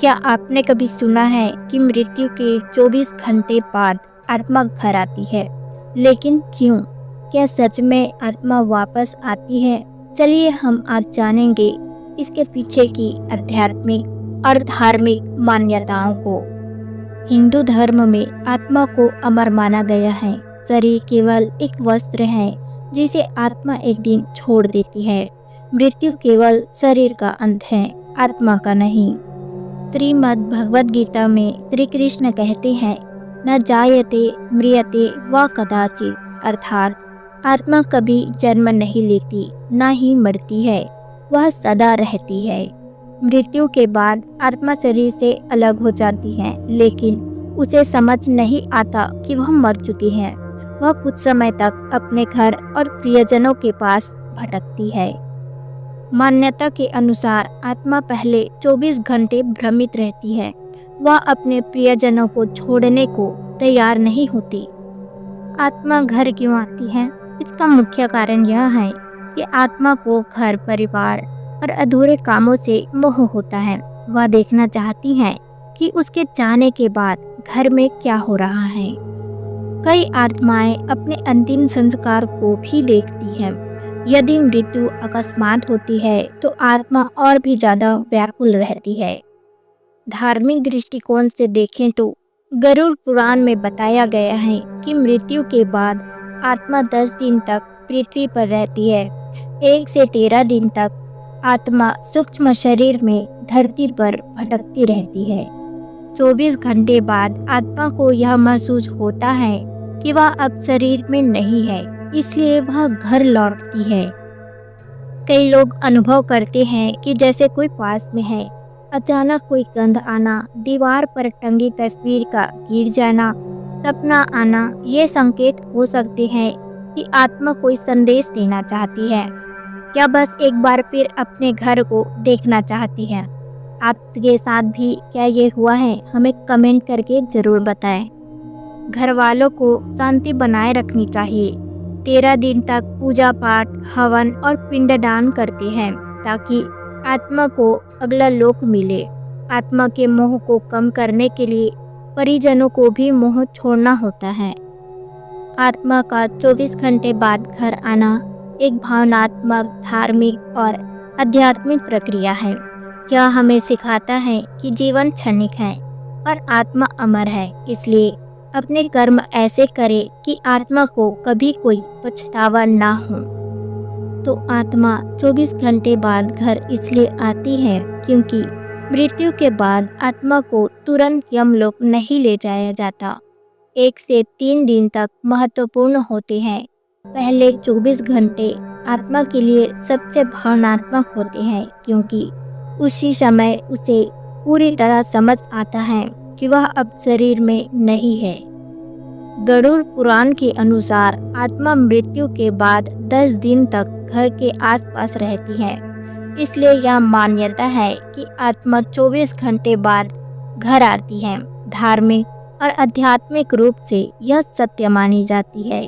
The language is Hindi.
क्या आपने कभी सुना है कि मृत्यु के 24 घंटे बाद आत्मा घर आती है? लेकिन क्यों? क्या सच में आत्मा वापस आती है? चलिए हम आज जानेंगे इसके पीछे की आध्यात्मिक और धार्मिक मान्यताओं को। हिंदू धर्म में आत्मा को अमर माना गया है। शरीर केवल एक वस्त्र है जिसे आत्मा एक दिन छोड़ देती है। मृत्यु केवल शरीर का अंत है, आत्मा का नहीं। श्रीमद् भगवद गीता में श्री कृष्ण कहते हैं, न जायते म्रियते व कदाचित, अर्थात आत्मा कभी जन्म नहीं लेती, न ही मरती है, वह सदा रहती है। मृत्यु के बाद आत्मा शरीर से अलग हो जाती है, लेकिन उसे समझ नहीं आता कि वह मर चुकी है। वह कुछ समय तक अपने घर और प्रियजनों के पास भटकती है। मान्यता के अनुसार आत्मा पहले 24 घंटे भ्रमित रहती है। वह अपने प्रियजनों को छोड़ने को तैयार नहीं होती। आत्मा घर क्यों आती है? इसका मुख्य कारण यह है कि आत्मा को घर, परिवार और अधूरे कामों से मोह होता है। वह देखना चाहती है कि उसके जाने के बाद घर में क्या हो रहा है। कई आत्माएं अपने अंतिम संस्कार को भी देखती हैं। यदि मृत्यु अकस्मात होती है तो आत्मा और भी ज़्यादा व्याकुल रहती है। धार्मिक दृष्टिकोण से देखें तो गरुड़ पुराण में बताया गया है कि मृत्यु के बाद आत्मा 10 दिन तक पृथ्वी पर रहती है। 1 से 13 दिन तक आत्मा सूक्ष्म शरीर में धरती पर भटकती रहती है। 24 घंटे बाद आत्मा को यह महसूस होता है कि वह अब शरीर में नहीं है, इसलिए वह घर लौटती है। कई लोग अनुभव करते हैं कि जैसे कोई पास में है। अचानक कोई गंध आना, दीवार पर टंगी तस्वीर का गिर जाना, सपना आना, ये संकेत हो सकते हैं कि आत्मा कोई संदेश देना चाहती है या बस एक बार फिर अपने घर को देखना चाहती है। आपके साथ भी क्या ये हुआ है? हमें कमेंट करके ज़रूर बताएं। घर वालों को शांति बनाए रखनी चाहिए। 13 दिन तक पूजा पाठ, हवन और पिंडदान करते हैं ताकि आत्मा को अगला लोक मिले। आत्मा के मोह को कम करने के लिए परिजनों को भी मोह छोड़ना होता है। आत्मा का 24 घंटे बाद घर आना एक भावनात्मक, धार्मिक और आध्यात्मिक प्रक्रिया है। यह हमें सिखाता है कि जीवन क्षणिक है और आत्मा अमर है, इसलिए अपने कर्म ऐसे करें कि आत्मा को कभी कोई पछतावा ना हो। तो आत्मा 24 घंटे बाद घर इसलिए आती है क्योंकि मृत्यु के बाद आत्मा को तुरंत यमलोक नहीं ले जाया जाता। 1 से 3 दिन तक महत्वपूर्ण होते हैं। पहले 24 घंटे आत्मा के लिए सबसे भावनात्मक होते हैं क्योंकि उसी समय उसे पूरी तरह समझ आता है कि वह अब शरीर में नहीं है। गरुड़ पुराण के अनुसार आत्मा मृत्यु के बाद 10 दिन तक घर के आसपास रहती है, इसलिए यह मान्यता है कि आत्मा 24 घंटे बाद घर आती है। धार्मिक और आध्यात्मिक रूप से यह सत्य मानी जाती है।